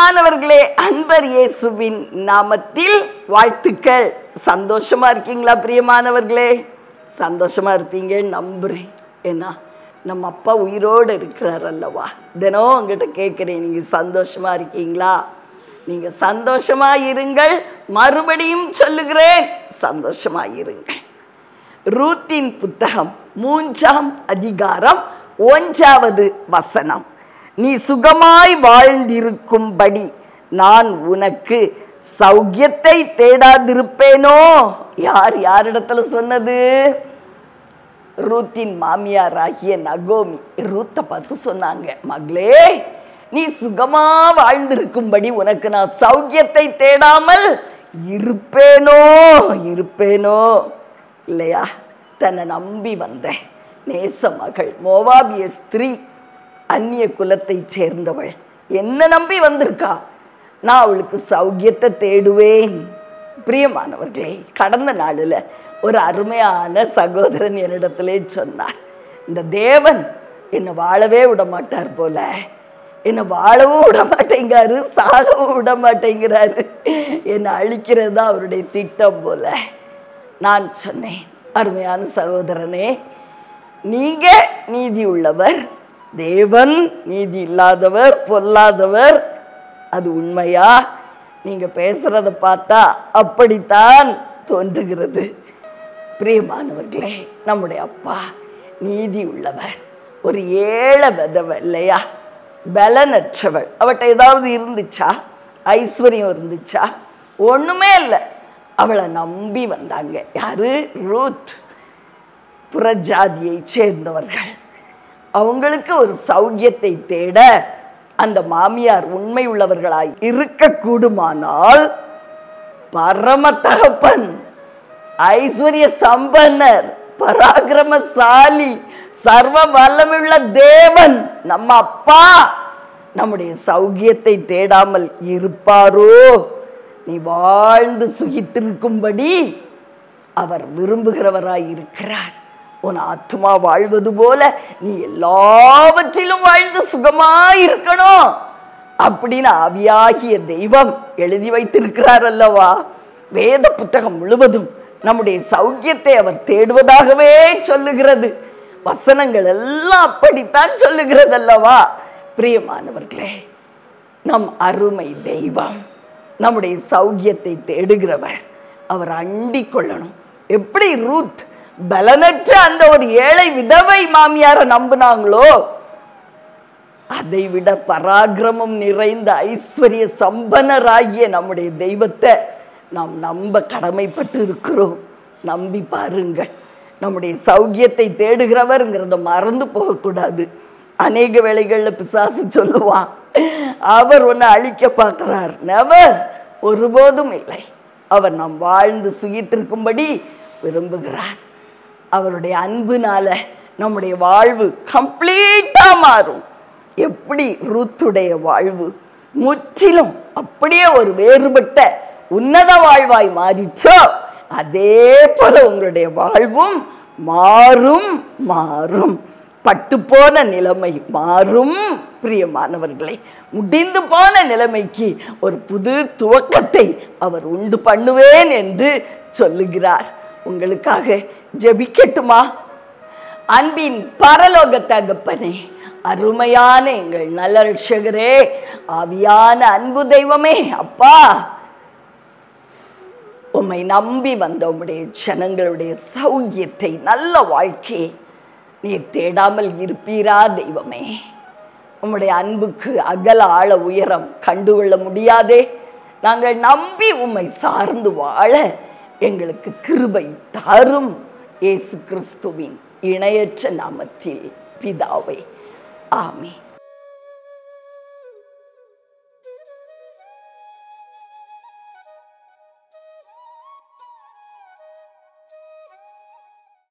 பிரியமானவர்களே, அன்பர் இயேசுவின் நாமத்தில் வாழ்த்துக்கள். சந்தோஷமா இருக்கீங்களா பிரியமானவர்களே? சந்தோஷமா இருப்பீங்கன்னு நம்புறேன். ஏன்னா நம்ம அப்பா உயிரோடு இருக்கிறார் அல்லவா. தினம் உங்ககிட்ட கேட்குறேன், நீங்கள் சந்தோஷமா இருக்கீங்களா? நீங்கள் சந்தோஷமா இருங்கள். மறுபடியும் சொல்லுகிறேன், சந்தோஷமா இருங்கள். ரூத்தின் புத்தகம் 3ஆம் அதிகாரம் 1வது வசனம். நீ சுகமாய் வாழ்ந்திருக்கும்படி நான் உனக்கு சௌக்கியத்தை தேடாதிருப்பேனோ? யார் யாரிடத்துல சொன்னது? ரூத்தின் மாமியார் ஆகிய நகோமி ரூத்தை பார்த்து சொன்னாங்க, மகளே, நீ சுகமா வாழ்ந்திருக்கும்படி உனக்கு நான் சௌக்கியத்தை தேடாமல் இருப்பேனோ இல்லையா? தன்னை நம்பி வந்த நேச மகள், மோவாபிய ஸ்திரீ, அந்நிய குலத்தை சேர்ந்தவள், என்ன நம்பி வந்திருக்கா. நான் அவளுக்கு சௌக்கியத்தை தேடுவேன். பிரியமானவர்களே, கடந்த நாளில் ஒரு அருமையான சகோதரன் என்னிடத்திலே சொன்னார், இந்த தேவன் என்னை வாழவே விட மாட்டார் போல, என்னை வாழவும் விட மாட்டேங்கிறாரு, சாகவும் விட மாட்டேங்கிறாரு, என்னை அழிக்கிறது தான் அவருடைய திட்டம் போல. நான் சொன்னேன், அருமையான சகோதரனே, நீங்க நீதி உள்ளவர், தேவன் நீதி இல்லாதவர், பொல்லாதவர். அது உண்மையா? நீங்க பேசுறத பார்த்தா அப்படித்தான் தோன்றுகிறது. பிரியமானவர்களே, நம்முடைய அப்பா நீதி உள்ளவர். ஒரு ஏழை விதவை இல்லையா, பலனற்றவள். அவட்ட ஏதாவது இருந்துச்சா? ஐஸ்வர்யம் இருந்துச்சா? ஒண்ணுமே இல்லை. அவளை நம்பி வந்தாங்க. யாரு? ரூத். புறஜாதியை சேர்ந்தவர்கள். அவங்களுக்கு ஒரு சௌக்கியத்தை தேட அந்த மாமியார் உண்மை உள்ளவர்களாய் இருக்கக்கூடுமானால், பரம தகப்பன், ஐஸ்வர்ய சம்பன்னர், பராக்கிரமசாலி, சர்வ வல்லமையுள்ள தேவன், நம்ம அப்பா நம்முடைய சௌக்கியத்தை தேடாமல் இருப்பாரோ? நீ வாழ்ந்து சுகித்திருக்கும்படி அவர் விரும்புகிறவராய் இருக்கிறார். உன் ஆத்மா வாழ்வது போல நீ எல்லாவற்றிலும் வாழ்ந்து சுகமாயிருக்கணும் அப்படின்னு ஆவியாகிய தெய்வம் எழுதி வைத்திருக்கிறார் அல்லவா. வேத புத்தகம் முழுவதும் நம்முடைய சௌக்கியத்தை அவர் தேடுவதாகவே சொல்லுகிறது. வசனங்கள் எல்லாம் அப்படித்தான் சொல்லுகிறது அல்லவா. பிரியமானவர்களே, நம் அருமை தெய்வம் நம்முடைய சௌக்கியத்தை தேடுகிறவர். அவர் அண்டிக் கொள்ளணும். எப்படி ரூத் பலனற்ற அந்த ஒரு ஏழை விதவை மாமியார நம்பினாங்களோ, அதை விட பராக்கிரமம் நிறைந்த ஐஸ்வர்ய சம்பனராகிய நம்முடைய தெய்வத்தை நாம் நம்ப கடமைப்பட்டு இருக்கிறோம். நம்பி பாருங்கள். நம்முடைய சௌக்கியத்தை தேடுகிறவர்ங்கிறத மறந்து போகக்கூடாது. அநேக வேளைகளில் பிசாசு சொல்லுவான், அவர் ஒன்று அழிக்க பார்க்கிறார். நெவர், ஒருபோதும் இல்லை. அவர் நாம் வாழ்ந்து சுகித்திருக்கும்படி விரும்புகிறார். அவருடைய அன்புனால நம்முடைய வாழ்வு கம்ப்ளீட்டா மாறும். எப்படி ரூத்துடைய வாழ்வு முற்றிலும் அப்படியே ஒரு வேறுபட்ட உன்னத வாழ்வாய் மாறிச்சோ, அதே போல உங்களுடைய வாழ்வும் மாறும். பட்டு போன நிலைமை மாறும். பிரியமானவர்களை, முடிந்து போன நிலைமைக்கு ஒரு புது துவக்கத்தை அவர் உண்டு பண்ணுவேன் என்று சொல்லுகிறார். உங்களுக்காக ஜெபிக்கட்டுமா? அன்பின் பரலோக தகப்பனே, அருமையான எங்கள் நல்ல ரட்சகரே, ஆவியான அன்பு தெய்வமே, அப்பா, உம்மை நம்பி வந்த உம்முடைய ஜனங்களுடைய சௌக்கியத்தை, நல்ல வாழ்க்கையை நீர் தேடாமல் இருப்பீரா தெய்வமே? உம்முடைய அன்புக்கு அகல ஆழ உயரம் கண்டுகொள்ள முடியாதே. நாங்கள் நம்பி உம்மை சார்ந்து வாழ எங்களுக்கு கிருபை தாரும். இயேசு கிறிஸ்துவின் இணையற்ற நாமத்தில் பிதாவே, ஆமென்.